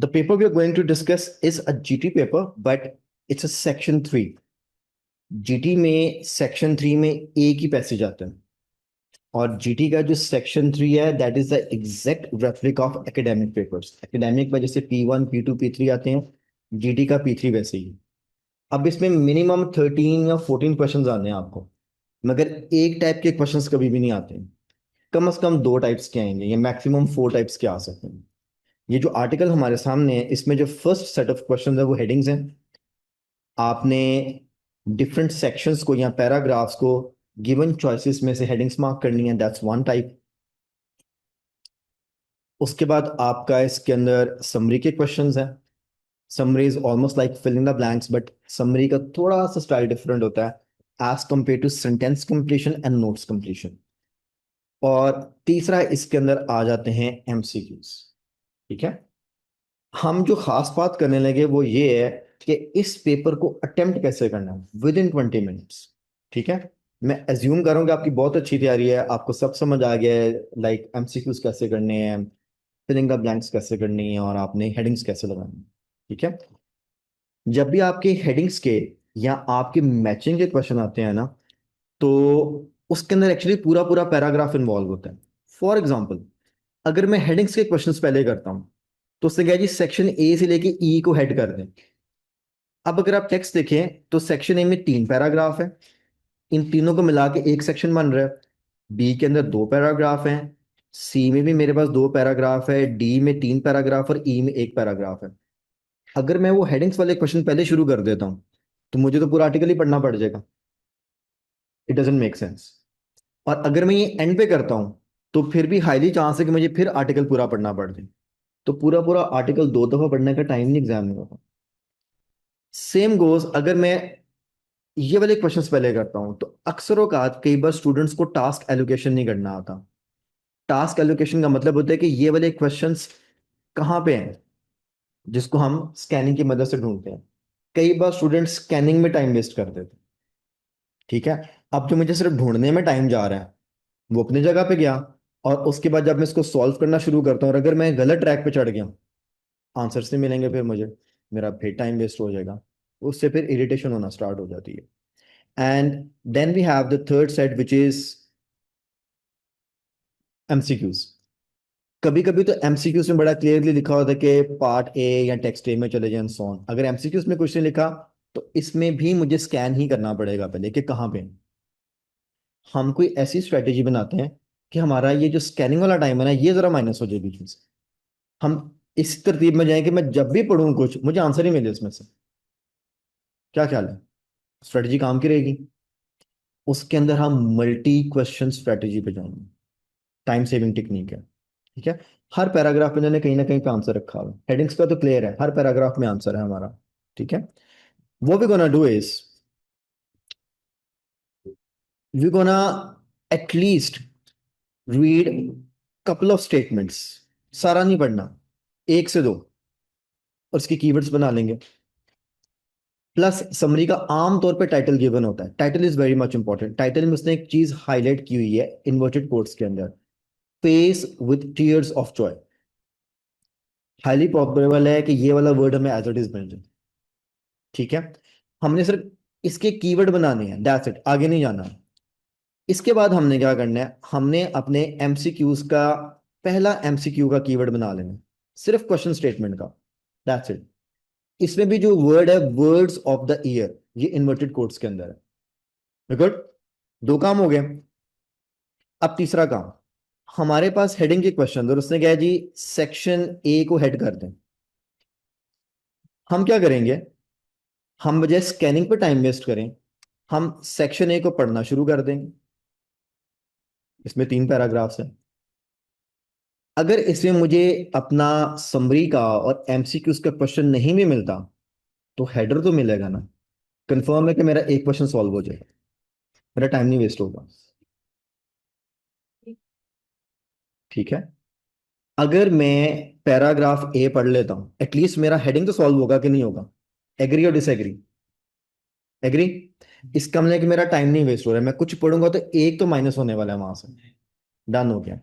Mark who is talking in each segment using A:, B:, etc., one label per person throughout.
A: The paper we are going to discuss is a GT paper, but it's a section 3. GT में section 3 में एक ही passage आता है, और जीटी का जो सेक्शन 3 है that is the exact replica of academic papers. Academic में जैसे P1 P2 P3 आते हैं, जीटी का P3 वैसे ही। अब इसमें मिनिमम 13 या 14 क्वेश्चंस आने हैं आपको, मगर एक टाइप के क्वेश्चंस कभी भी नहीं आते हैं। कम से कम दो टाइप्स के आएंगे या मैक्सिमम 4 टाइप्स के आ सकते हैं। ये जो आर्टिकल हमारे सामने है, इसमें जो फर्स्ट सेट ऑफ क्वेश्चंस है वो हेडिंग्स हैं। आपने डिफरेंट सेक्शंस को या पैराग्राफ्स को गिवन चॉइसेस में से हेडिंग्स मार्क करनी है, दैट्स वन टाइप। उसके बाद आपका इसके अंदर समरी के क्वेश्चंस हैं। Summary is almost like filling the blanks, but summary का थोड़ा सा स्टाइल डिफरेंट होता है as compare to sentence completion and notes completion. और तीसरा इसके अंदर आ जाते हैं एमसीक्यूज। ठीक है, हम जो खास बात करने लगे वो ये है कि इस पेपर को अटेम्प्ट कैसे करना है विद इन 20 मिनट्स। ठीक है, मैं एज्यूम करूँ कि आपकी बहुत अच्छी तैयारी है, आपको सब समझ आ गया है, लाइक एमसीक्यूज कैसे करने हैं, फिलिंग द ब्लैंक्स कैसे करनी है, और आपने हेडिंग्स कैसे लगानी है। ठीक है, जब भी आपके हेडिंग्स के या आपके मैचिंग के क्वेश्चन आते हैं ना, तो उसके अंदर एक्चुअली पूरा पूरा पैराग्राफ इन्वॉल्व होता है। फॉर एग्जाम्पल, अगर मैं हेडिंग्स के क्वेश्चंस पहले करता हूं, तो उससे क्या है जी, सेक्शन ए से लेके ई को हेड कर दें। अब अगर आप टेक्स्ट देखें तो सेक्शन ए में 3 पैराग्राफ है, इन तीनों को मिला के एक सेक्शन बन रहा है। बी के अंदर 2 पैराग्राफ हैं, सी में भी मेरे पास 2 पैराग्राफ है, डी में 3 पैराग्राफ और ई में 1 पैराग्राफ है। अगर मैं वो हेडिंग्स वाले क्वेश्चन पहले शुरू कर देता हूँ, तो मुझे तो पूरा आर्टिकल ही पढ़ना पड़ जाएगा। It doesn't make sense. और अगर मैं ये एंड पे करता हूँ, तो फिर भी हाईली चांस है कि मुझे फिर आर्टिकल पूरा पढ़ना पड़ जाए। तो पूरा पूरा आर्टिकल 2 दफा पढ़ने का टाइम नहीं एग्जाम में होगा। सेम गोज अगर मैं ये वाले क्वेश्चंस पहले करता हूँ, तो अक्सर औकात कई बार स्टूडेंट्स को टास्क एलोकेशन नहीं करना आता। टास्क एलोकेशन का मतलब होता है कि ये वाले क्वेश्चंस कहाँ पे हैं, जिसको हम स्कैनिंग की मदद से ढूंढते हैं। कई बार स्टूडेंट स्कैनिंग में टाइम वेस्ट कर देते हैं। ठीक है, अब जो मुझे सिर्फ ढूंढने में टाइम जा रहा है वो अपनी जगह पे गया, और उसके बाद जब मैं इसको सॉल्व करना शुरू करता हूँ और अगर मैं गलत ट्रैक पे चढ़ गया, आंसर्स नहीं मिलेंगे, फिर मुझे मेरा फिर टाइम वेस्ट हो जाएगा। उससे फिर इरिटेशन होना स्टार्ट हो जाती है। And then we have the third set which is MCQs. कभी कभी तो एमसीक्यूज में बड़ा क्लियरली लिखा होता है कि पार्ट ए या टेक्स्ट ए में चले जाएं सो ऑन। अगर एमसीक्यूज में कुछ नहीं लिखा, तो इसमें भी मुझे स्कैन ही करना पड़ेगा पहले कि कहाँ पे हैं। हम कोई ऐसी स्ट्रेटेजी बनाते हैं कि हमारा ये जो स्कैनिंग वाला टाइम है ना, ये जरा माइनस हो जाए बीच में से। हम इस तरतीब में जाएं कि मैं जब भी पढ़ूं कुछ मुझे आंसर ही मिले इसमें से। क्या ख्याल है, स्ट्रेटेजी काम की रहेगी? उसके अंदर हम मल्टी क्वेश्चन स्ट्रेटेजी पे जाएंगे। टाइम सेविंग टेक्निक है। ठीक है, हर पैराग्राफ में मैंने कहीं ना कहीं पे आंसर रखा हुआ है। हेडिंग्स का तो क्लियर है, हर पैराग्राफ में आंसर है हमारा। ठीक है, what we're gonna do is we're gonna at least read couple of statements। सारा नहीं पढ़ना, 1 से 2, और उसकी कीवर्ड्स बना लेंगे। प्लस समरी का आम तौर पे टाइटल गिवन होता है। Title is very much important. Title में उसने एक चीज हाईलाइट की हुई है इन्वर्टेड कोट्स के अंदर, face with tears of Joy. Highly probable है कि ये वाला वर्ड हमें एज इट इज मिल जाए। ठीक है, हमने सिर्फ इसके कीवर्ड बनाने हैं, दैट्स इट, आगे नहीं जाना। इसके बाद हमने क्या करना है, हमने अपने एमसीक्यूज का पहला एमसीक्यू का कीवर्ड बना लेना है, सिर्फ क्वेश्चन स्टेटमेंट का, दैट्स इट। इसमें भी जो वर्ड है वर्ड्स ऑफ द ईयर, ये इन्वर्टेड कोट्स के अंदर है। गुड, 2 काम हो गए। अब तीसरा काम, हमारे पास हेडिंग के क्वेश्चन और उसने क्या है जी, सेक्शन ए को हेड कर दें। हम क्या करेंगे, हम बजाय स्कैनिंग पे टाइम वेस्ट करें, हम सेक्शन ए को पढ़ना शुरू कर देंगे। इसमें 3 पैराग्राफ्स हैं। अगर इसमें मुझे अपना समरी का और एमसीक्यूज का क्वेश्चन नहीं भी मिलता, तो हेडर तो मिलेगा ना। कंफर्म है कि मेरा एक क्वेश्चन सॉल्व हो जाएगा, मेरा टाइम नहीं वेस्ट होगा। ठीक है, अगर मैं पैराग्राफ ए पढ़ लेता हूं, एटलीस्ट मेरा हेडिंग तो सॉल्व होगा कि नहीं होगा? एग्री और डिसएग्री? एग्री। इसका मतलब है कि मेरा टाइम नहीं वेस्ट हो रहा है, मैं कुछ पढ़ूंगा तो एक तो माइनस होने वाला है वहां से। डन हो गया।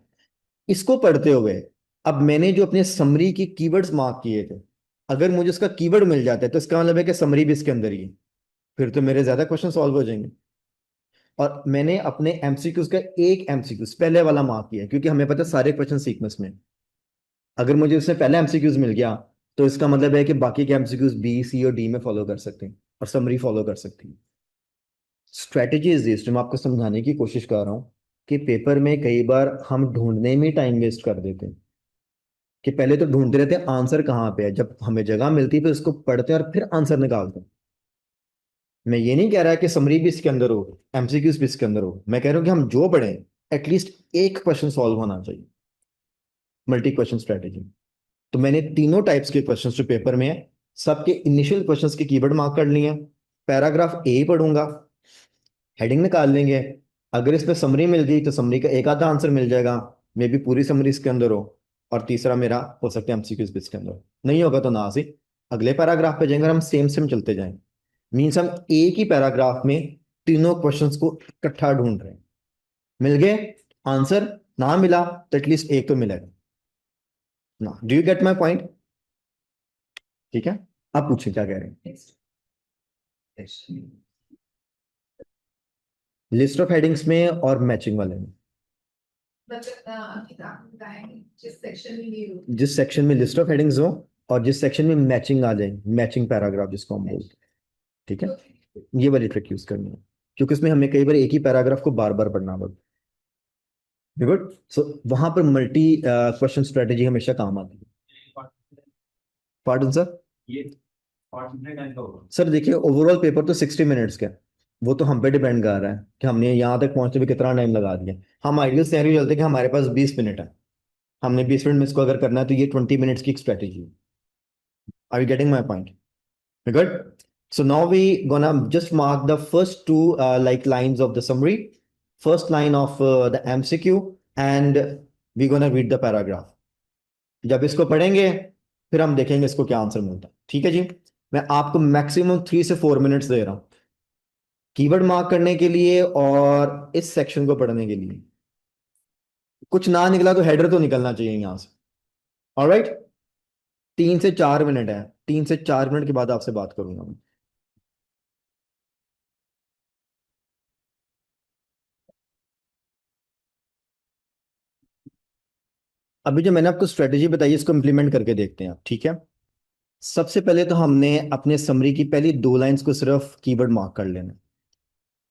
A: इसको पढ़ते हुए अब मैंने जो अपने समरी की कीवर्ड्स मार्क किए थे, अगर मुझे उसका कीवर्ड मिल जाता है तो इसका मतलब है कि समरी भी इसके अंदर ही है, फिर तो मेरे ज्यादा क्वेश्चन सॉल्व हो जाएंगे। और मैंने अपने एमसीक्यूज का एक एमसीक्यूज पहले वाला मार्क किया है, क्योंकि हमें पता है सारे क्वेश्चन सीक्वेंस में। अगर मुझे उससे पहले एमसीक्यूज मिल गया तो इसका मतलब है कि बाकी के एमसीक्यूज बी सी और डी में फॉलो कर सकते हैं और समरी फॉलो कर सकती है। स्ट्रेटेजी इज दिस, जो मैं आपको समझाने की कोशिश कर रहा हूँ कि पेपर में कई बार हम ढूंढने में टाइम वेस्ट कर देते हैं, कि पहले तो ढूंढते रहते हैं आंसर कहाँ पे है, जब हमें जगह मिलती है फिर उसको पढ़ते हैं और फिर आंसर निकालते हैं। मैं ये नहीं कह रहा कि समरी भी इसके अंदर हो, एमसीक्यूज भी इसके अंदर हो, मैं कह रहा हूँ कि हम जो पढ़ें एटलीस्ट एक क्वेश्चन सॉल्व होना चाहिए, मल्टी क्वेश्चन स्ट्रेटेजी। तो मैंने तीनों टाइप्स के क्वेश्चंस जो पेपर में है, सबके इनिशियल क्वेश्चंस के कीवर्ड मार्क कर लिए हैं। पैराग्राफ ए पढ़ूंगा, हेडिंग निकाल लेंगे, अगर इसमें समरी मिल गई तो समरी का एक आधा आंसर मिल जाएगा, मे बी पूरी समरी इसके अंदर हो। और तीसरा मेरा हो सकता है एमसीक्यूज भी इसके अंदर, नहीं होगा तो ना से अगले पैराग्राफ पे जाएंगे और हम सेम सेम चलते जाएंगे। मीन्स हम एक ही पैराग्राफ में तीनों क्वेश्चंस को इकट्ठा ढूंढ रहे हैं। मिल गए आंसर, ना मिला तो एटलीस्ट एक तो मिलेगा ना। Do you get my point? ठीक है, आप पूछिए क्या कह रहे हैं। लिस्ट ऑफ हेडिंग्स में और मैचिंग वाले में? जिस सेक्शन में लिस्ट ऑफ हेडिंग्स हो और जिस सेक्शन में मैचिंग आ जाए, मैचिंग पैराग्राफ जिसको हम बोलते हैं, ठीक है, ये वाली ट्रिक यूज करनी है, क्योंकि उसमें हमें कई बार एक ही पैराग्राफ को बार बार पढ़ना पड़ता है। गुड। सो वहां पर मल्टी क्वेश्चन स्ट्रेटेजी हमेशा काम आती है। Pardon sir? ये सर देखिए, ओवरऑल पेपर तो 60 मिनट्स का है, वो तो हम पे डिपेंड कर रहा है कि हमने यहाँ तक पहुंचते हुए कितना टाइम लगा दिया। हम आइडियल सिनेरियो चलते हैं कि हमारे पास 20 मिनट है, हमने 20 मिनट में इसको अगर करना है तो ये 20 मिनट्स की एक स्ट्रेटेजी है। Are you getting my point? Good. So now we gonna just mark the first two like lines of the summary, first line of the MCQ, and we gonna read the paragraph. जब इसको पढ़ेंगे फिर हम देखेंगे इसको क्या answer मिलता है। ठीक है जी, मैं आपको मैक्सिमम 3 से 4 मिनट्स दे रहा हूँ कीवर्ड मार्क करने के लिए और इस सेक्शन को पढ़ने के लिए। कुछ ना निकला तो हेडर तो निकलना चाहिए यहाँ से। ऑलराइट, 3 से 4 मिनट है, 3 से 4 मिनट के बाद आपसे बात करूंगा मैं। अभी जो मैंने आपको स्ट्रेटेजी बताई इसको इम्प्लीमेंट करके देखते हैं आप, ठीक है। सबसे पहले तो हमने अपने समरी की पहली 2 लाइंस को सिर्फ कीवर्ड मार्क कर लेना।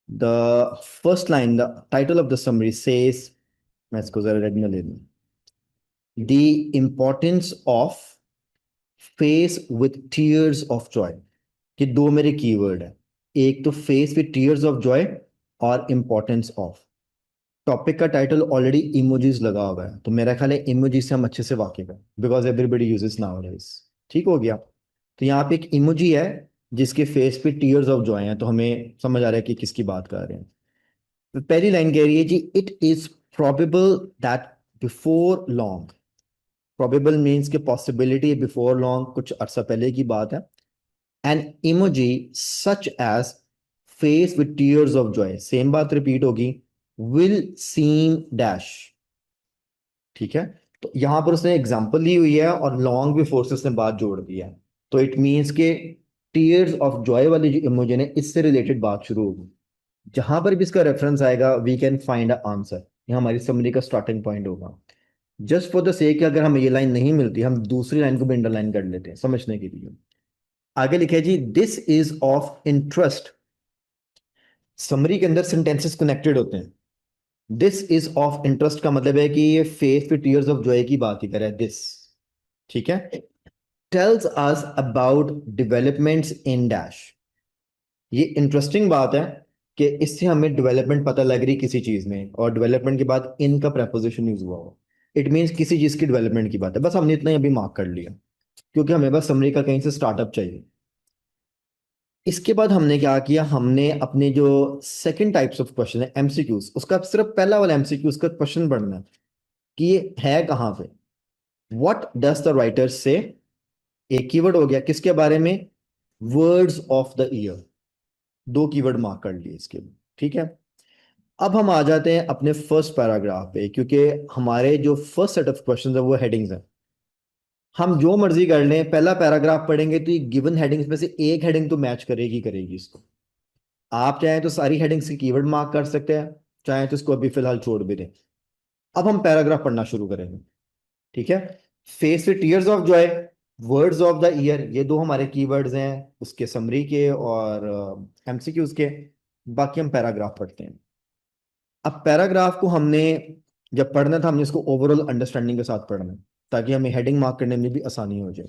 A: The first line, the title of the summary says, मैं इसको जरा रेड में ले लूं, the importance of face with tears of Joy. कि दो मेरे कीवर्ड है, एक तो face with tears of Joy और इम्पोर्टेंस ऑफ। टॉपिक का टाइटल ऑलरेडी इमोजीज लगा हुआ है, तो मेरा ख्याल है इमोजी से हम अच्छे से वाकिफ है, बिकॉज एवरीबडी यूजेस नाउअडेज। ठीक हो गया। तो यहाँ पे एक इमोजी है जिसके फेस पे टीयर्स ऑफ जॉय हैं, तो हमें समझ आ रहा है कि किसकी बात कर रहे हैं। तो पहली लाइन कह रही है जी, it is probable that before long. Probable means के पॉसिबिलिटी, बिफोर लॉन्ग कुछ अरसा पहले की बात है। An emoji such as face with tears of joy, same बात रिपीट होगी, विल सीम डैश। ठीक है, तो यहां पर उसने एग्जांपल ली हुई है और लॉन्ग बिफोर से उसने बात जोड़ दी है, तो इट मीन्स के टीयर्स ऑफ जॉय वाली जो इमोजी है इससे रिलेटेड बात शुरू होगी। जहां पर भी इसका रेफरेंस आएगा we can find a answer, ये हमारी समरी का स्टार्टिंग पॉइंट होगा। जस्ट फॉर द सेक, अगर हमें ये लाइन नहीं मिलती हम दूसरी लाइन को भी अंडरलाइन कर लेते हैं समझने के लिए। आगे लिखे जी, this is of interest. Summary के अंदर सेंटेंसेस कनेक्टेड होते हैं। दिस इज ऑफ इंटरेस्ट का मतलब है कि ये फेस पे टीयर्स ऑफ जॉय की बात ही करे दिस। ठीक है, tells us about developments in dash. ये इंटरेस्टिंग बात है कि इससे हमें डेवलपमेंट पता लग रही किसी चीज में, और डेवलपमेंट के बाद इन का प्रेपोजिशन यूज हुआ हो, इट मींस किसी चीज की डेवलपमेंट की बात है। बस हमने इतना ही अभी मार्क कर लिया, क्योंकि हमें बस समरी का कहीं से स्टार्टअप चाहिए। इसके बाद हमने क्या किया, हमने अपने जो सेकंड टाइप्स ऑफ क्वेश्चन है एमसीक्यूज, उसका सिर्फ पहला वाला एमसीक्यूज का क्वेश्चन पढ़ना है कि ये है कहाँ पे। व्हाट डज द राइटर से, एक कीवर्ड हो गया किसके बारे में, वर्ड्स ऑफ द ईयर। दो कीवर्ड मार्क कर लिए इसके लिए। ठीक है, अब हम आ जाते हैं अपने फर्स्ट पैराग्राफ पे, क्योंकि हमारे जो फर्स्ट सेट ऑफ क्वेश्चंस है वो हेडिंग्स हैं। हम जो मर्जी कर लें, पहला पैराग्राफ पढ़ेंगे तो ये गिवन हेडिंग्स में से एक हेडिंग तो मैच करेगी करेगी इसको। आप चाहें तो सारी हेडिंग्स की कीवर्ड मार्क कर सकते हैं, चाहें तो इसको अभी फिलहाल छोड़ भी दें। अब हम पैराग्राफ पढ़ना शुरू करेंगे। ठीक है। Face with tears of Joy, words of the year, ये दो हमारे कीवर्ड्स हैं उसके समरी के और एमसीक्यूज के। बाकी हम पैराग्राफ पढ़ते हैं। अब पैराग्राफ को हमने जब पढ़ना था, हमने इसको ओवरऑल अंडरस्टैंडिंग के साथ पढ़ना है, ताकि हमें हेडिंग मार्क करने में भी आसानी हो जाए।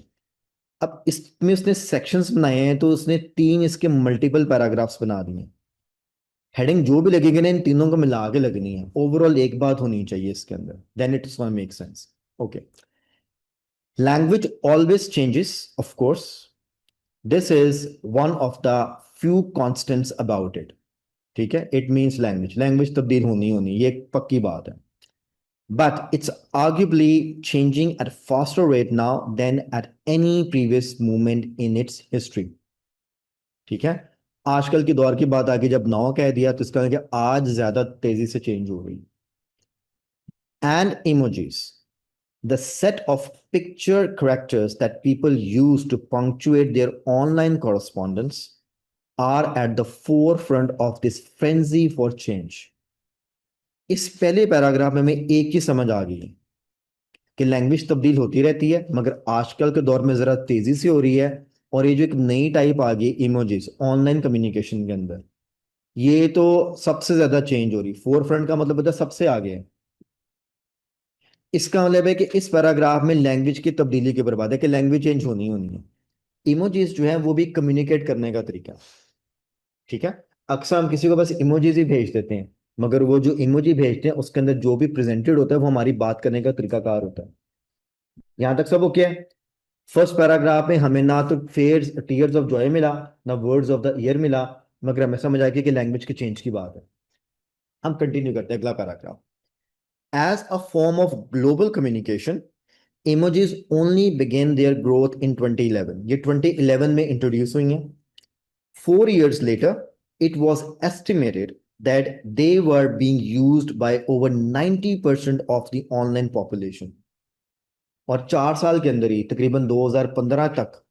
A: अब इसमें उसने सेक्शंस बनाए हैं, तो उसने तीन इसके मल्टीपल पैराग्राफ्स बना दिए हैं। हेडिंग जो भी लगेगी ना, इन तीनों को मिला के लगनी है, ओवरऑल एक बात होनी चाहिए इसके अंदर, then it's gonna make sense. Okay. Language always changes, of course, this is one of the few constants about it. ठीक है, इट मीन्स लैंग्वेज, लैंग्वेज तब्दील होनी होनी, ये एक पक्की बात है। But it's arguably changing at a faster rate now than at any previous moment in its history। ठीक है। आजकल की दौर की बात आगे जब नाउ कह दिया तो इसका मतलब आज ज्यादा तेजी से चेंज हो गई। And emojis, the set of picture characters that people use to punctuate their online correspondence, are at the forefront of this frenzy for change। इस पहले पैराग्राफ में हमें एक ही समझ आ गई है कि लैंग्वेज तब्दील होती रहती है, मगर आजकल के दौर में जरा तेजी से हो रही है। और ये जो एक नई टाइप आ गई इमोजीज ऑनलाइन कम्युनिकेशन के अंदर, ये तो सबसे ज्यादा चेंज हो रही, फोर फ्रंट का मतलब होता है सबसे आगे है। इसका मतलब है कि इस पैराग्राफ में लैंग्वेज की तब्दीली की बर्बाद है, कि लैंग्वेज चेंज होनी होनी है। इमोजीज जो है वो भी कम्युनिकेट करने का तरीका। ठीक है। अक्सर हम किसी को बस इमोजीज ही भेज देते हैं, मगर वो जो इमोजी भेजते हैं उसके अंदर जो भी प्रेजेंटेड होता है वो हमारी बात करने का तरीकाकार होता है। यहां तक सब ओके है। फर्स्ट पैराग्राफ में हमें ना तो फेयर्स टीयर्स ऑफ जॉय मिला, ना वर्ड्स ऑफ द ईयर मिला, मगर हमें समझ आ गया कि लैंग्वेज के चेंज की बात है। हम कंटिन्यू करते हैं अगला paragraph. As a form of global communication, emojis only began their growth in 2011। ये 2011 में इंट्रोड्यूस हुई हैं। 4 years later, it was estimated that they were being used by over 90% of the online population। और 4 साल के अंदर ही तकरीबन 2015 तक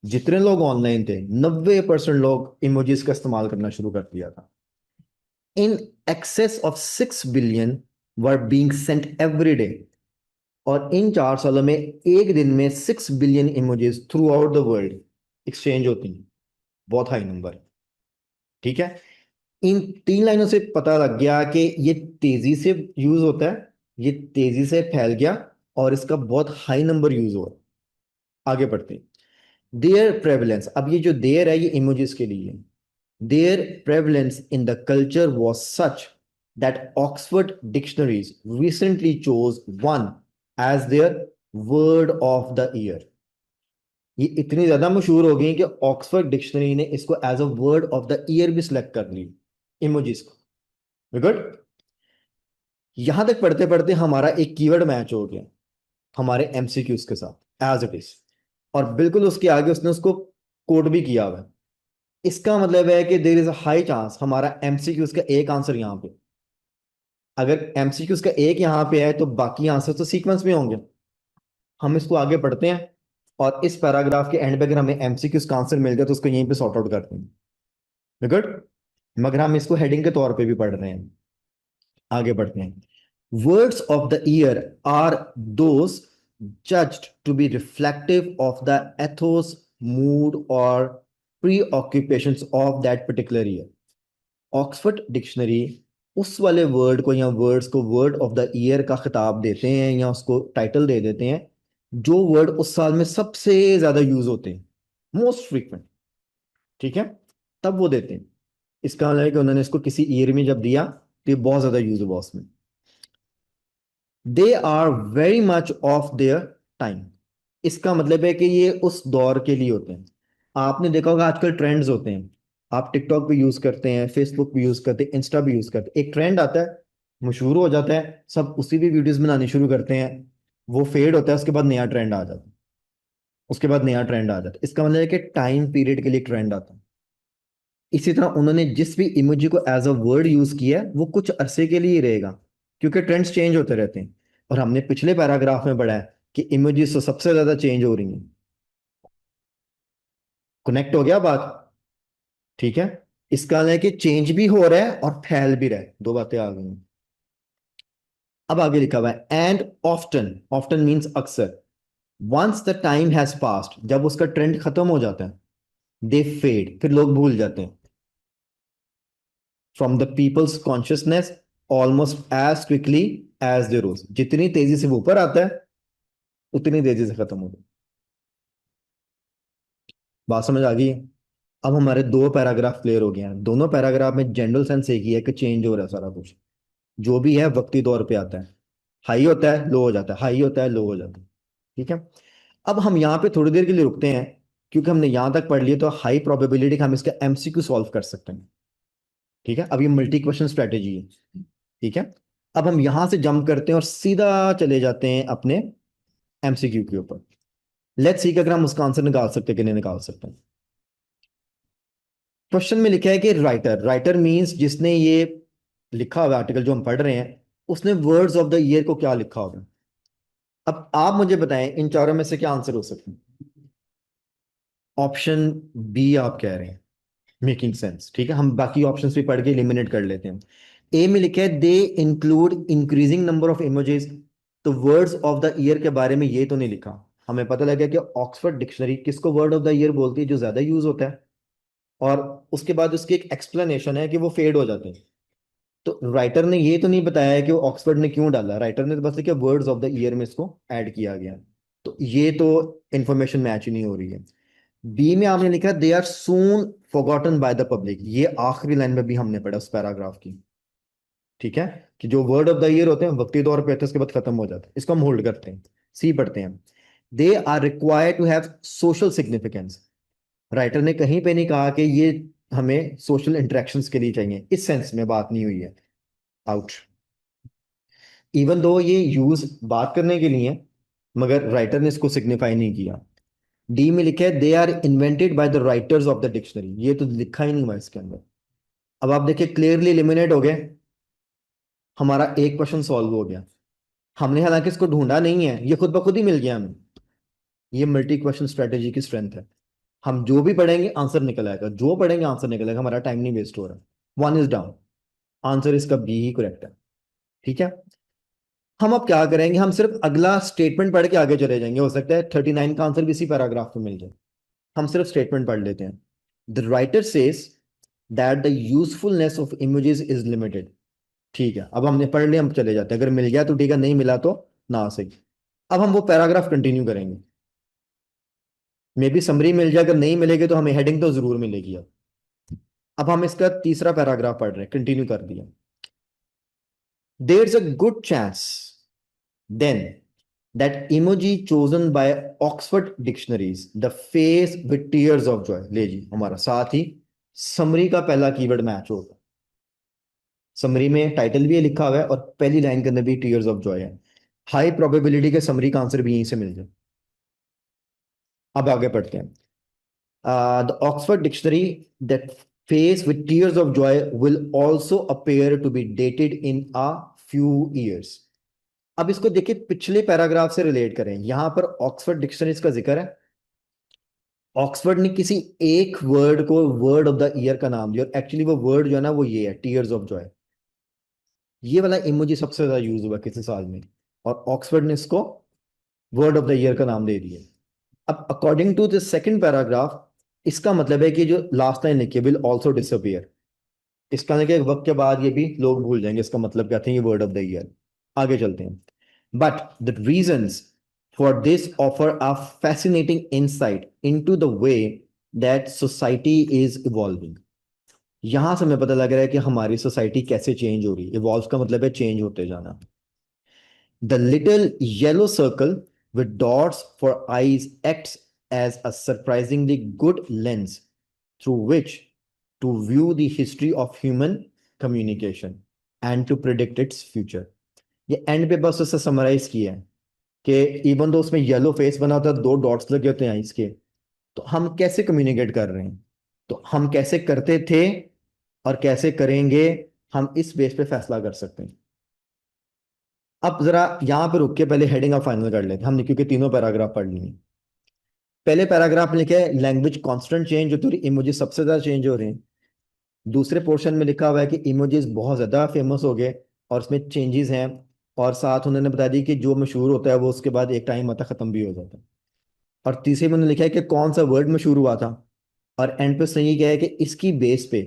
A: जितने लोग ऑनलाइन थे, 90% लोग इमोजीज का इस्तेमाल करना शुरू कर दिया था। In excess of 6 billion were being Saint every day. और इन 4 सालों में एक दिन में 6 billion emojis through out the world exchange होती हैं। बहुत हाई नंबर। ठीक है। इन तीन लाइनों से पता लग गया कि ये तेजी से यूज होता है, ये तेजी से फैल गया, और इसका बहुत हाई नंबर यूज हो रहा है। आगे बढ़ते हैं। देयर प्रेवलेंस, अब ये जो देयर है ये इमोजीज के लिए है। Their prevalence in the culture was such that Oxford Dictionaries recently chose one as their word of the year। ये इतनी ज्यादा मशहूर हो गई कि ऑक्सफोर्ड डिक्शनरी ने इसको as a word of the year भी सिलेक्ट कर ली, इमोजीज को। गुड। यहां तक पढ़ते पढ़ते हमारा एक कीवर्ड मैच हो गया हमारे एमसीक्यूज के साथ एज इट इज, और बिल्कुल उसके आगे उसने उसको कोड भी किया हुआ है। इसका मतलब है कि देर इज अ हाई चांस हमारा एमसीक्यूज का एक आंसर यहाँ पे, अगर एमसीक्यूज का एक यहाँ पे है तो बाकी आंसर तो सीक्वेंस में होंगे। हम इसको आगे पढ़ते हैं, और इस पैराग्राफ के एंड पे अगर हमें एमसीक्यूज का आंसर मिल गया तो उसको यहीं पे सॉर्ट आउट करते हैं। गुड। मगर हम इसको हेडिंग के तौर पे भी पढ़ रहे हैं। आगे बढ़ते हैं। Words of the year are those judged to be reflective of the ethos, mood और preoccupations of that particular year. Oxford dictionary उस वाले वर्ड को या वर्ड्स को वर्ड ऑफ द ईयर का खिताब देते हैं, या उसको टाइटल दे देते हैं जो वर्ड उस साल में सबसे ज्यादा यूज होते हैं, मोस्ट फ्रीक्वेंट। ठीक है। तब वो देते हैं। इसका मतलब है कि उन्होंने इसको किसी ईयर में जब दिया तो ये बहुत ज्यादा यूज हुआ उसमें। They are very much of their time, इसका मतलब है कि ये उस दौर के लिए होते हैं। आपने देखा होगा आजकल ट्रेंड्स होते हैं, आप टिकटॉक भी यूज करते हैं, फेसबुक भी यूज करते हैं, इंस्टा भी यूज करते हैं। एक ट्रेंड आता है, मशहूर हो जाता है, सब उसी भी वीडियोस बनानी शुरू करते हैं, वो फेड होता है, उसके बाद नया ट्रेंड आ जाता है, उसके बाद नया ट्रेंड आ जाता है। इसका मतलब है कि टाइम पीरियड के लिए ट्रेंड आता है। इसी तरह उन्होंने जिस भी इमोजी को एज अ वर्ड यूज किया है वो कुछ अरसे के लिए ही रहेगा, क्योंकि ट्रेंड्स चेंज होते रहते हैं। और हमने पिछले पैराग्राफ में पढ़ा है कि इमेजेस तो सबसे ज्यादा चेंज हो रही हैं। कनेक्ट हो गया बात? ठीक है। इसका मतलब है कि चेंज भी हो रहा है और फैल भी रहा है, दो बातें आ गई हैं। अब आगे लिखा हुआ है एंड ऑफ्टन, ऑफ्टन मीन्स अक्सर, once the time has passed, जब उसका ट्रेंड खत्म हो जाता है, दे फेड, फिर लोग भूल जाते हैं, from the people's consciousness almost as quickly as they rose, जितनी तेजी से वो ऊपर आता है उतनी तेजी से खत्म होता है। बात समझ आ गई? अब हमारे दो पैराग्राफ क्लियर हो गए हैं। दोनों पैराग्राफ में जनरल सेंस एक ही है कि चेंज हो रहा है सारा कुछ, जो भी है वक्ती तौर पे आता है, हाई होता है लो हो जाता है, हाई होता है लो हो जाता है। ठीक है। अब हम यहाँ पे थोड़ी देर के लिए रुकते हैं, क्योंकि हमने यहां तक पढ़ लिया तो हाई प्रोबेबिलिटी हम इसका एमसीक्यू सॉल्व कर सकते हैं। ठीक है। अब ये मल्टी क्वेश्चन स्ट्रेटेजी है। ठीक है। अब हम यहां से जंप करते हैं और सीधा चले जाते हैं अपने एमसीक्यू के ऊपर। लेट्स सी कि अगर हम उसका आंसर निकाल सकते हैं कि नहीं निकाल सकते हैं। क्वेश्चन में लिखा है कि राइटर, राइटर मींस जिसने ये लिखा हुआ आर्टिकल जो हम पढ़ रहे हैं, उसने वर्ड्स ऑफ द ईयर को क्या लिखा होगा। अब आप मुझे बताएं इन चारों में से क्या आंसर हो सकते हैं। ऑप्शन बी आप कह रहे हैं, मेकिंग सेंस। ठीक है, हम बाकी ऑप्शंस भी पढ़ के एलिमिनेट कर लेते हैं। ए में लिखा है they include increasing number of emojis, तो वर्ड्स ऑफ द ईयर के बारे में ये तो नहीं लिखा। हमें पता लगा कि ऑक्सफोर्ड डिक्शनरी किसको वर्ड ऑफ द ईयर बोलती है, जो ज्यादा यूज होता है, और उसके बाद उसकी एक एक्सप्लेनेशन है कि वो फेड हो जाते हैं। तो राइटर ने ये तो नहीं बताया है कि वो ऑक्सफोर्ड ने क्यों डाला, राइटर ने तो बस लिखा वर्ड्स ऑफ द ईयर में इसको ऐड किया गया। तो ये तो इंफॉर्मेशन मैच ही नहीं हो रही है। बी में आपने लिखा they are soon forgotten by the public, ये आखिरी लाइन में भी हमने पढ़ा उस पैराग्राफ की। ठीक है, कि जो वर्ड ऑफ द ईयर होते हैं वक्ती तौर पे होते हैं, उसके बाद खत्म हो जाते हैं, इसको हम होल्ड करते हैं। सी पढ़ते हैं, they are required to have social significance, writer ने कहीं पे नहीं कहा कि ये हमें सोशल इंटरेक्शंस के लिए चाहिए, इस सेंस में बात नहीं हुई है। आउट। इवन दो ये यूज बात करने के लिए है, मगर राइटर ने इसको सिग्निफाई नहीं किया। डी में लिखा है they are invented by the writers of the dictionary, ये तो लिखा ही नहीं हुआ इसके अंदर। अब आप देखिए क्लियरली एलिमिनेट हो गए, हमारा एक क्वेश्चन सॉल्व हो गया। हमने हालांकि इसको ढूंढा नहीं है, ये खुद ब खुद ही मिल गया हमें। ये मल्टी क्वेश्चन स्ट्रेटेजी की स्ट्रेंथ है। हम जो भी पढ़ेंगे आंसर निकल आएगा, जो पढ़ेंगे आंसर निकल आएगा, हमारा टाइम नहीं वेस्ट हो रहा। वन इज डाउन, आंसर इसका बी ही करेक्ट है। ठीक है। हम अब क्या करेंगे, हम सिर्फ अगला स्टेटमेंट पढ़ के आगे चले जाएंगे, हो सकता है 39 का आंसर भी इसी पैराग्राफ में मिल जाए। हम सिर्फ स्टेटमेंट पढ़ लेते हैं। The writer says that the usefulness of images is limited. ठीक है, अब हमने पढ़ लिया, हम चले जाते हैं, अगर मिल गया तो ठीक है, नहीं मिला तो ना सही। अब हम वो पैराग्राफ कंटिन्यू करेंगे। मे बी समरी मिल जाए, अगर नहीं मिलेगी तो हमें हेडिंग तो जरूर मिलेगी। अब हम इसका तीसरा पैराग्राफ पढ़ रहे हैं, कंटिन्यू कर दिया। There is a good chance then that emoji chosen by Oxford dictionaries the face with tears of joy, ले जी हमारा साथ ही समरी का पहला कीवर्ड मैच होगा। समरी में टाइटल भी ये लिखा हुआ है और पहली लाइन के अंदर भी टीयर्स ऑफ जॉय है। हाई प्रोबेबिलिटी के समरी का आंसर भी यहीं से मिल जाए। अब आगे पढ़ते हैं। The Oxford dictionary that face with tears of joy will also appear to be dated in a few years. अब इसको देखिए पिछले पैराग्राफ से रिलेट करें, यहां पर ऑक्सफोर्ड डिक्शनरीज का जिक्र है। ऑक्सफोर्ड ने किसी एक वर्ड को वर्ड ऑफ द ईयर का नाम दिया, और एक्चुअली वो वर्ड जो है ना वो ये है, टीयर्स ऑफ जॉय। ये वाला इमोजी सबसे ज्यादा यूज हुआ किसी साल में, और ऑक्सफोर्ड ने इसको वर्ड ऑफ द ईयर का नाम दे दिया। अब according to the second paragraph, इसका मतलब है कि जो लास्ट लाइन लिखी विल ऑल्सो डिसअपियर, इसका मतलब कि एक वक्त के बाद ये भी लोग भूल जाएंगे, इसका मतलब कहते हैं ये वर्ड ऑफ द ईयर। आगे चलते हैं। But the reasons for this offer a fascinating insight into the way that society is evolving. यहां से हमें पता लग रहा है कि हमारी सोसाइटी कैसे चेंज हो रही है। इवॉल्व का मतलब है चेंज होते जाना। The little yellow circle with dots for eyes acts as a surprisingly good lens through which to view the history of human communication and to predict its future। ये and पे बस उसे summarise किया है कि even though उसमें yellow face बना होता है, दो डॉट्स लगे होते हैं आईज के, तो हम कैसे कम्युनिकेट कर रहे हैं, तो हम कैसे करते थे और कैसे करेंगे, हम इस बेस पे फैसला कर सकते हैं। अब जरा यहाँ पे रुक के पहले हेडिंग ऑफ फाइनल कर लेते हैं हमने, क्योंकि तीनों पैराग्राफ पढ़ लिए। पहले पैराग्राफ में लिखा है लैंग्वेज कांस्टेंट चेंज हो तो इमोजी सबसे ज्यादा चेंज हो रहे हैं। दूसरे पोर्शन में लिखा हुआ है कि इमोजीज बहुत ज्यादा फेमस हो गए और उसमें चेंजेस हैं। और साथ उन्होंने बता दी कि जो मशहूर होता है वो उसके बाद एक टाइम आता खत्म भी हो जाता है। और तीसरे में उन्होंने लिखा है कि कौन सा वर्ड मशहूर हुआ था। और एंड पे सही क्या है कि इसकी बेस पे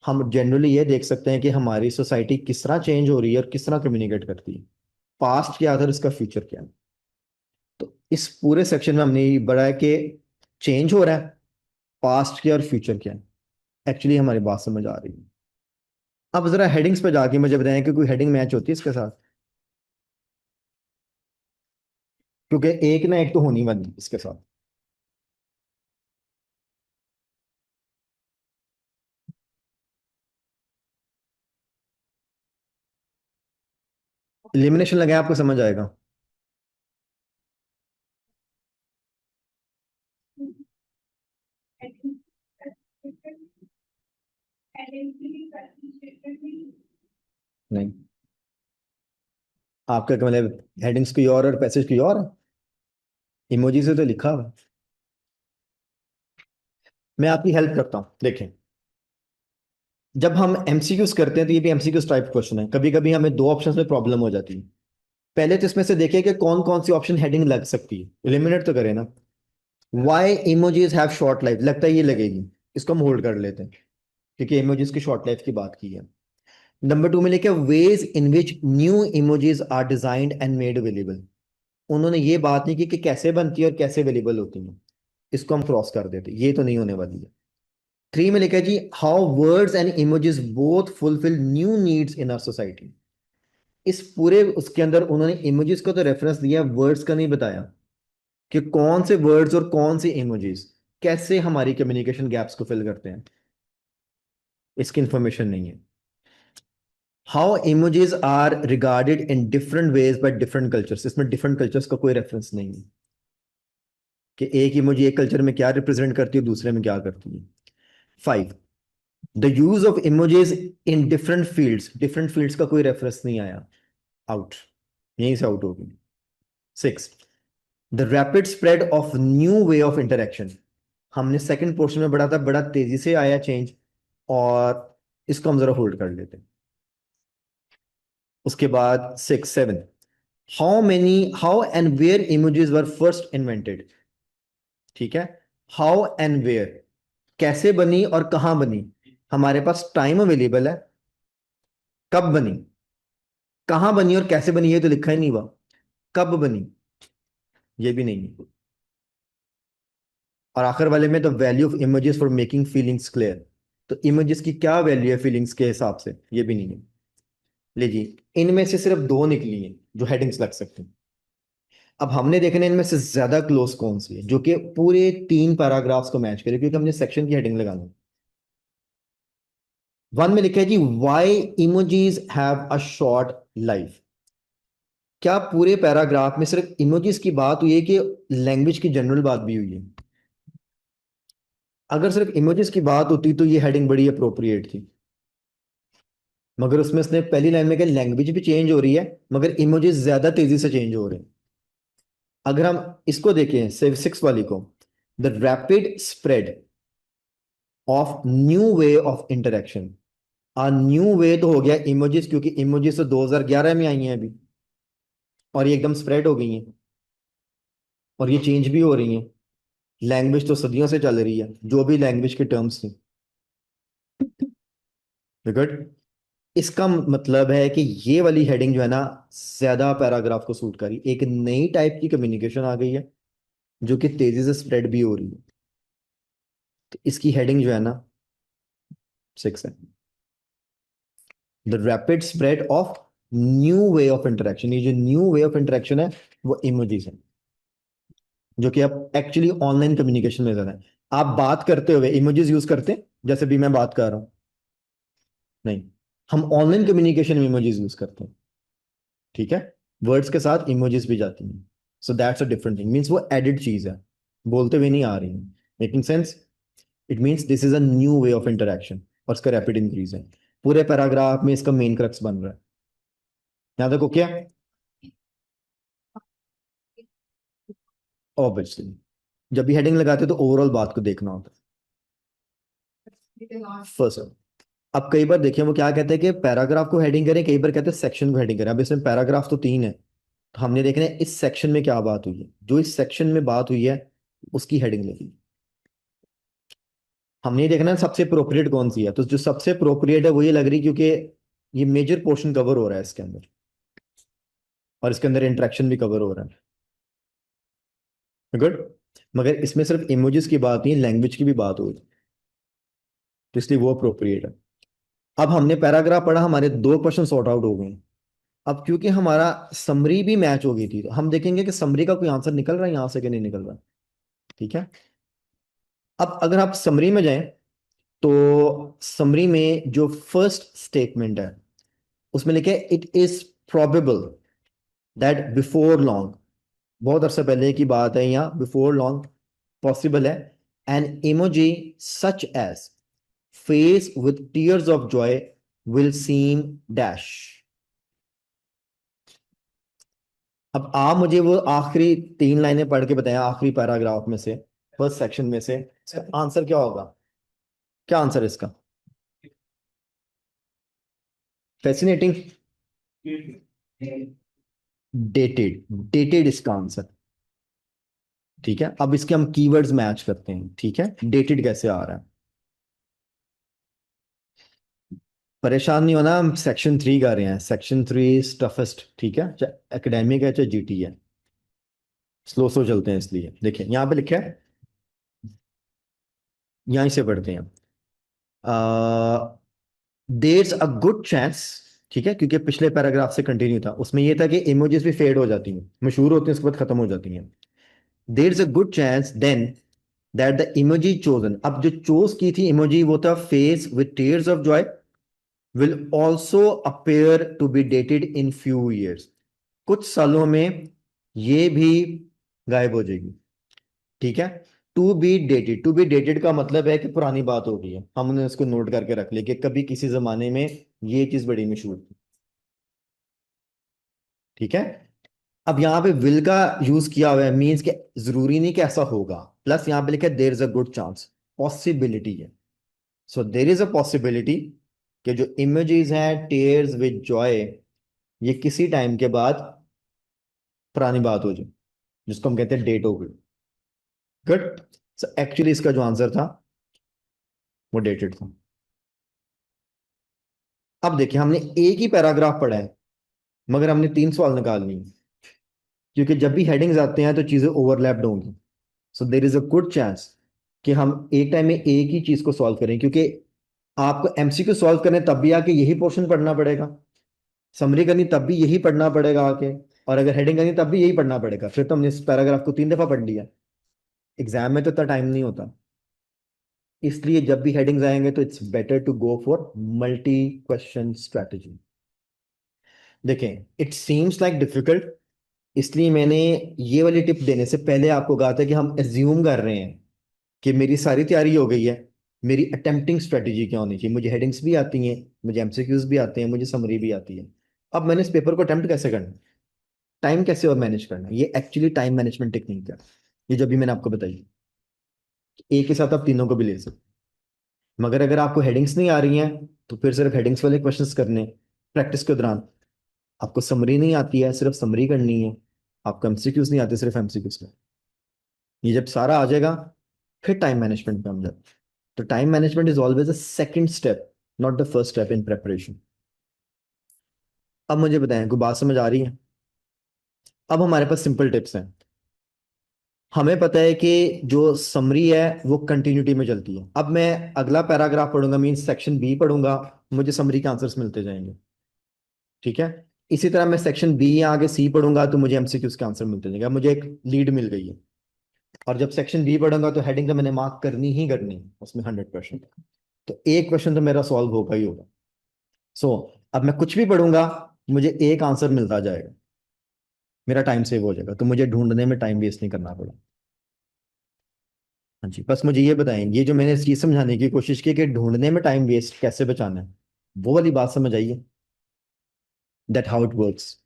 A: हम जनरली ये देख सकते हैं कि हमारी सोसाइटी किस तरह चेंज हो रही है और किस तरह कम्युनिकेट करती है। पास्ट क्या था और इसका फ्यूचर क्या है। तो इस पूरे सेक्शन में हमने ये पढ़ा है कि चेंज हो रहा है, पास्ट क्या और फ्यूचर क्या है। एक्चुअली हमारी बात समझ आ रही है। अब जरा हेडिंग्स पे जाके मुझे बताएं कि कोई हेडिंग मैच होती है इसके साथ, क्योंकि एक ना एक तो होनी वाली है इसके साथ। एलिमिनेशन लगाए आपको समझ आएगा। नहीं, आपका क्या मतलब, हेडिंग्स की और पैसेज की और इमोजी से तो लिखा हुआ है। मैं आपकी हेल्प करता हूँ, देखें। जब हम एमसीक्यूज करते हैं तो ये भी एमसीक्यूज टाइप क्वेश्चन है, कभी कभी हमें दो ऑप्शंस में प्रॉब्लम हो जाती है। पहले तो इसमें से देखिए कि कौन कौन सी ऑप्शन हेडिंग लग सकती है, एलिमिनेट तो करें ना। Why emojis have short life, लगता है ये लगेगी। इसको हम होल्ड कर लेते हैं, क्योंकि इमोजीज की शॉर्ट लाइफ की बात की है। नंबर टू में लिखे ways in which new emojis are designed and made available. उन्होंने ये बात नहीं की कि कैसे बनती है और कैसे अवेलेबल होती है। इसको हम क्रॉस कर देते, ये तो नहीं होने वाली है। थ्री में लिखा है जी how words and emojis both fulfil new needs in our society. इस पूरे उसके अंदर उन्होंने इमोजेस को तो रेफरेंस दिया, वर्ड्स का नहीं बताया कि कौन से वर्ड्स और कौन से इमोजेस कैसे हमारी कम्युनिकेशन गैप्स को फिल करते हैं। इसकी इंफॉर्मेशन नहीं है। How emojis are regarded in different ways by different cultures, इसमें डिफरेंट कल्चर्स का कोई रेफरेंस नहीं है कि एक इमोजी एक कल्चर में क्या रिप्रेजेंट करती है दूसरे में क्या करती है। Five, the use of emojis in different fields का कोई रेफरेंस नहीं आया। आउट, यहीं से आउट होगी। Six, the rapid spread of new way of interaction. हमने सेकंड पोर्शन में पढ़ा था, बड़ा तेजी से आया चेंज, और इसको हम जरा होल्ड कर लेते हैं। उसके बाद six seven, how and where images were first invented. ठीक है, हाउ एंड वेयर, कैसे बनी और कहां बनी। हमारे पास टाइम अवेलेबल है, कब बनी, कहां बनी और कैसे बनी ये तो लिखा ही नहीं हुआ। कब बनी ये भी नहीं है। और आखिर वाले में the value of images for making feelings clear, तो इमेजेस की क्या वैल्यू है फीलिंग्स के हिसाब से, ये भी नहीं है। लीजिए, इनमें से सिर्फ दो निकली हैं जो हेडिंग्स लग सकती हैं। अब हमने देखना है इनमें से ज्यादा क्लोज कौन सी है जो कि पूरे तीन पैराग्राफ्स को मैच करे, क्योंकि हमने सेक्शन की हेडिंग लगानी है। वन में लिखा है जी why emojis have a short life. क्या पूरे पैराग्राफ में सिर्फ इमोजीज की बात हुई है कि लैंग्वेज की जनरल बात भी हुई है। अगर सिर्फ इमोजीज की बात होती तो ये हेडिंग बड़ी अप्रोप्रिएट थी, मगर उसमें उसने पहली लाइन में कहा लैंग्वेज भी चेंज हो रही है मगर इमोजेस ज्यादा तेजी से चेंज हो रहे हैं। अगर हम इसको देखें सिर्फ सिक्स वाली को, the rapid spread of new way of interaction. A new way तो हो गया इमोजेस, क्योंकि इमोजेस तो 2011 में आई हैं अभी, और ये एकदम स्प्रेड हो गई हैं और ये चेंज भी हो रही हैं। लैंग्वेज तो सदियों से चल रही है, जो भी लैंग्वेज के टर्म्स थी। गुड। इसका मतलब है कि ये वाली हेडिंग जो है ना ज्यादा पैराग्राफ को सूट करी, एक नई टाइप की कम्युनिकेशन आ गई है जो कि तेजी से स्प्रेड भी हो रही है। तो इसकी हेडिंग जो है ना सिक्स है, the rapid spread of new way of interaction. ये जो न्यू वे ऑफ इंटरेक्शन है वो इमोजीज है, जो कि अब एक्चुअली ऑनलाइन कम्युनिकेशन में ज्यादा है। आप बात करते हुए इमोजीज यूज करते हैं, जैसे भी मैं बात कर रहा हूं। नहीं, हम ऑनलाइन कम्युनिकेशन में इमोजीज यूज करते हैं। ठीक है, वर्ड्स के साथ इमोजीज भी जाती हैं। So that's a different thing, means वो एडिड चीज है, बोलते हुए नहीं आ रही है। Making sense. It means this is a new way of interaction, और इसका रैपिड इंक्रीज है। पूरे पैराग्राफ में इसका मेन क्रक्स बन रहा है। यहां तक ओके है? ऑब्वियसली जब भी हेडिंग लगाते हो तो ओवरऑल बात को देखना होता है फर्स्ट। अब कई बार देखिए वो क्या कहते हैं कि पैराग्राफ को हेडिंग करें, कई बार कहते हैं सेक्शन को हेडिंग करें। अब इसमें पैराग्राफ तो तीन है, तो हमने देखना है इस सेक्शन में क्या बात हुई है, जो इस सेक्शन में बात हुई है उसकी हेडिंग लिखी। हमने ये देखना है सबसे अप्रोप्रिएट कौन सी है, तो जो सबसे अप्रोप्रिएट है वो ये लग रही, क्योंकि ये मेजर पोर्शन कवर हो रहा है इसके अंदर, और इसके अंदर इंटरेक्शन भी कवर हो रहा है। गुड। मगर इसमें सिर्फ इमोजीज की बात नहीं, लैंग्वेज की भी बात हो रही है, तो इसलिए वो अप्रोप्रिएट है। अब हमने पैराग्राफ पढ़ा, हमारे दो क्वेश्चन सॉर्ट आउट हो गए। अब क्योंकि हमारा समरी भी मैच हो गई थी, तो हम देखेंगे कि समरी का कोई आंसर निकल रहा है यहां से कि नहीं निकल रहा। ठीक है। अब अगर आप समरी में जाएं, तो समरी में जो फर्स्ट स्टेटमेंट है उसमें लिखे it is probable that before long, बहुत अरसे पहले की बात है, यहाँ बिफोर लॉन्ग पॉसिबल है, an emoji such as face with tears of joy will seem dash. अब आप मुझे वो आखिरी तीन लाइनें पढ़ के बताएं, आखिरी पैराग्राफ में से, फर्स्ट सेक्शन में से, इसका आंसर क्या होगा? क्या आंसर है इसका? फैसिनेटिंग, डेटेड, डेटेड इसका आंसर। ठीक है। अब इसके हम कीवर्ड्स मैच करते हैं। ठीक है, डेटेड कैसे आ रहा है? परेशान नहीं होना, हम सेक्शन 3 कर रहे हैं, सेक्शन 3 टफेस्ट। ठीक है, चाहे एकेडमिक है चाहे जीटी है, स्लो स्लो चलते हैं। इसलिए देखिए यहाँ पे लिखा है, यहीं से पढ़ते हैं। देयर अ गुड चांस, ठीक है, क्योंकि पिछले पैराग्राफ से कंटिन्यू था, उसमें ये था कि इमोजीज भी फेड हो जाती हैं, मशहूर होती हैं, उसके बाद खत्म हो जाती हैं। There is a good chance then that the emoji chosen, अब जो चोज की थी इमोजी वो था face with tears of joy, will also appear to be dated in few years, कुछ सालों में ये भी गायब हो जाएगी। ठीक है। To be dated, to be dated का मतलब है कि पुरानी बात हो गई है, हमने उसको नोट करके रख लिया कि कभी किसी जमाने में ये चीज बड़ी मशहूर थी। ठीक है। अब यहाँ पे विल का यूज किया हुआ है, मीन्स कि जरूरी नहीं कि ऐसा होगा, प्लस यहाँ पे लिखा है देर is a good chance, possibility है। सो देर इज अ पॉसिबिलिटी कि जो इमेजेस हैं टेयर्स विद जॉय, ये किसी टाइम के बाद पुरानी बात हो जाए, जिसको हम कहते हैं डेट हो गई। गुड। सो एक्चुअली इसका जो आंसर था वो डेटेड था। अब देखिए हमने एक ही पैराग्राफ पढ़ा है, मगर हमने तीन सवाल निकाल लिए, क्योंकि जब भी हेडिंग्स आते हैं तो चीजें ओवरलैप्ड होंगी। So there is a good chance कि हम एक टाइम में एक ही चीज को सॉल्व करें, क्योंकि आपको एमसीक्यू सॉल्व करने तब भी आके यही पोर्शन पढ़ना पड़ेगा, समरी करनी तब भी यही पढ़ना पड़ेगा आके, और अगर हेडिंग करनी तब भी यही पढ़ना पड़ेगा। फिर तो हमने इस पैराग्राफ को 3 दफा पढ़ लिया। एग्जाम में तो इतना टाइम नहीं होता, इसलिए जब भी हेडिंग्स आएंगे तो it's better to go for multi question strategy. देखें, इट सीम्स लाइक डिफिकल्ट, इसलिए मैंने ये वाली टिप देने से पहले आपको कहा था कि हम एज्यूम कर रहे हैं कि मेरी सारी तैयारी हो गई है, मेरी अटेम्प्टिंग स्ट्रेटेजी क्या होनी चाहिए, मुझे हेडिंग्स भी आती हैं, मुझे एमसीक्यूज भी आते हैं, मुझे समरी भी आती है। अब मैंने इस पेपर को अटेम्प्ट कैसे करना है, टाइम कैसे और मैनेज करना है, ये एक्चुअली टाइम मैनेजमेंट टेक्निक है, ये जो भी मैंने आपको बताई, एक के साथ आप तीनों को भी ले सकते। मगर अगर आपको हेडिंग्स नहीं आ रही हैं तो फिर सिर्फ हेडिंग्स वाले क्वेश्चंस करने प्रैक्टिस के दौरान, आपको समरी नहीं आती है सिर्फ समरी करनी है, आपको एमसीक्यूज नहीं आते सिर्फ एमसीक्यूज में, ये जब सारा आ जाएगा फिर टाइम मैनेजमेंट पे हम जाते हैं। तो time management is always a second step, not the first step in preparation. अब मुझे बताएं, कोई बात समझ आ रही है? अब हमारे पास सिंपल टिप्स हैं। हमें पता है कि जो समरी है वो कंटिन्यूटी में चलती है। अब मैं अगला पैराग्राफ पढ़ूंगा, मीन सेक्शन बी पढ़ूंगा, मुझे समरी के आंसर्स मिलते जाएंगे। ठीक है। इसी तरह मैं सेक्शन बी या आगे सी पढ़ूंगा तो मुझे एमसीक्यूज के आंसर मिलते जाएंगे। अब मुझे एक लीड मिल गई है, और जब सेक्शन बी पढ़ूंगा तो हेडिंग तो मैंने मार्क करनी ही करनी है उसमें 100%, तो एक क्वेश्चन तो मेरा सॉल्व होगा ही होगा। सो अब मैं कुछ भी पढ़ूंगा, मुझे एक आंसर मिलता जाएगा, मेरा टाइम सेव हो जाएगा, तो मुझे ढूंढने में टाइम वेस्ट नहीं करना पड़ा। हाँ जी, बस मुझे ये बताएं, ये जो मैंने चीज समझाने की कोशिश की कि ढूंढने में टाइम वेस्ट कैसे बचाना है, वो वाली बात समझ आइए, दैट हाउ इट वर्क्स।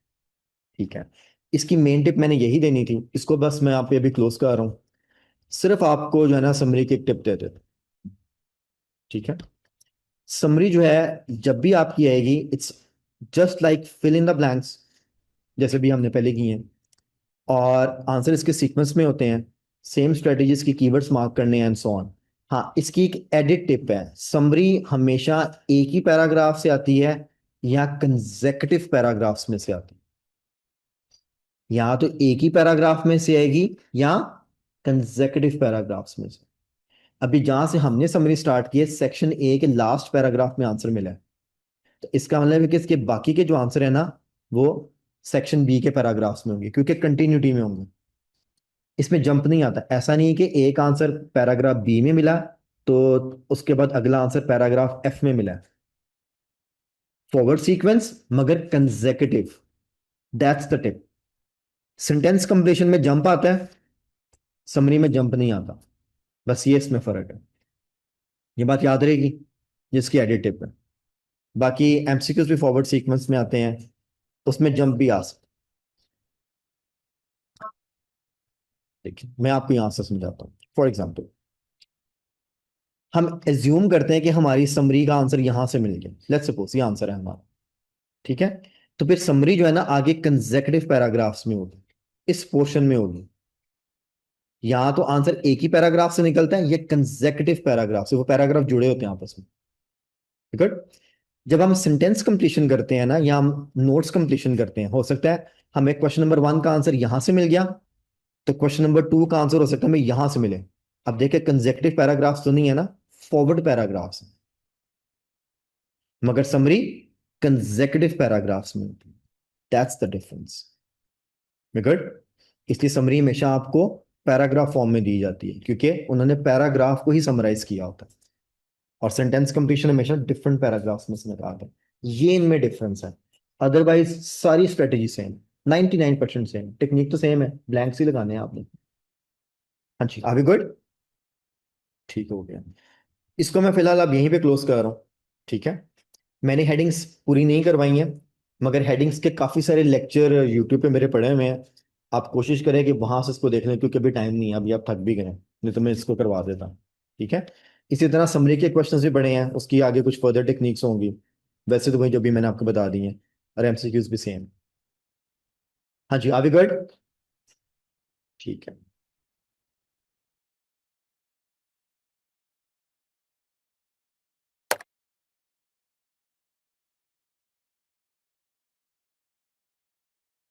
A: ठीक है। इसकी मेन टिप मैंने यही देनी थी, इसको बस मैं आप पे अभी क्लोज कर रहा हूँ। सिर्फ आपको जो है ना समरी की एक टिप दे देते, ठीक है। समरी जो है जब भी आपकी आएगी, it's just like fill in the blanks, जैसे भी हमने पहले किए हैं, और आंसर इसके सीक्वेंस में होते हैं। सेम स्ट्रेटजीज की कीवर्ड्स मार्क करने हैं एंड सो ऑन। हाँ, इसकी एक एडिट टिप है, समरी हमेशा एक ही पैराग्राफ से आती है या कंसेक्यूटिव पैराग्राफ्स में से आती है। या तो एक ही पैराग्राफ में से आएगी या कंसेक्यूटिव पैराग्राफ्स में से। अभी जहां से हमने समरी स्टार्ट की है, सेक्शन ए के लास्ट पैराग्राफ में आंसर मिला है, तो इसका मतलब है कि इसके बाकी के जो आंसर है ना, वो सेक्शन बी के पैराग्राफ्स में होंगे, क्योंकि कंटिन्यूटी में होंगे। इसमें जंप नहीं आता, ऐसा नहीं है कि एक आंसर पैराग्राफ बी में मिला तो उसके बाद अगला आंसर पैराग्राफ एफ में मिला। फॉरवर्ड सीक्वेंस मगर consecutive, that's the tip. Sentence completion में जंप आता है, समरी में जंप नहीं आता, बस ये इसमें फर्क है। ये बात याद रहेगी जिसकी एडिट टिप है। बाकी एमसीक्यूज भी फॉरवर्ड सीक्वेंस में आते हैं, उसमें जंप भी आ सकता है। देखिए मैं आपको यहां से समझाता हूँ। फॉर एग्जाम्पल, हम एज्यूम करते हैं कि हमारी समरी का आंसर यहां से मिल गया, लेट्स सपोज ये आंसर है हमारा, ठीक है। तो फिर समरी जो है ना आगे कंसेक्यूटिव पैराग्राफ्स में होगी, इस पोर्शन में होगी। यहाँ तो आंसर एक ही पैराग्राफ से निकलता है, ये कंसेक्यूटिव पैराग्राफ से, वो पैराग्राफ जुड़े होते हैं आपस में। गुड। जब हम सेंटेंस कंप्लीशन करते हैं ना, या हम नोट्स कंप्लीशन करते हैं, हो सकता है हमें क्वेश्चन नंबर 1 का आंसर यहां से मिल गया, तो क्वेश्चन नंबर 2 का आंसर हो सकता है हमें यहां से मिले। अब देखिए कंसेक्यूटिव पैराग्राफ्स तो नहीं है ना, फॉरवर्ड पैराग्राफ्स, मगर समरी कंसेक्यूटिव पैराग्राफ्स में होती है। That's the difference. गुड। इसलिए समरी हमेशा आपको पैराग्राफ फॉर्म में दी जाती है, क्योंकि उन्होंने पैराग्राफ को ही समराइज किया होता है, और सेंटेंस कंप्लीशन हमेशा डिफरेंट पैराग्राफ्स में से निकालते हैं। ये इनमें डिफरेंस है। अदरवाइज सारी स्ट्रेटेजी सेम, 99% सेम, टेक्निक तो सेम है, ब्लैंक्स ही लगाने हैं आपने। हाँ जी, आर वी गुड? ठीक हो गया। इसको मैं फिलहाल अब यहीं पे क्लोज कर रहा हूँ, ठीक है। मैंने हेडिंग्स पूरी नहीं करवाई हैं, मगर हेडिंग्स के काफ़ी सारे लेक्चर यूट्यूब पे मेरे पड़े हुए हैं। आप कोशिश करें कि वहां से इसको देख लें, क्योंकि अभी टाइम नहीं है, अभी आप थक भी गए, नहीं तो मैं इसको करवा देता, ठीक है। इसी तरह समरी के क्वेश्चंस भी बड़े हैं, उसकी आगे कुछ फर्दर टेक्निक्स होंगी। वैसे तो वही जो भी मैंने आपको बता दी हैं, और एमसीक्यूज भी सेम। हाँ जी, आर वी गुड? ठीक है।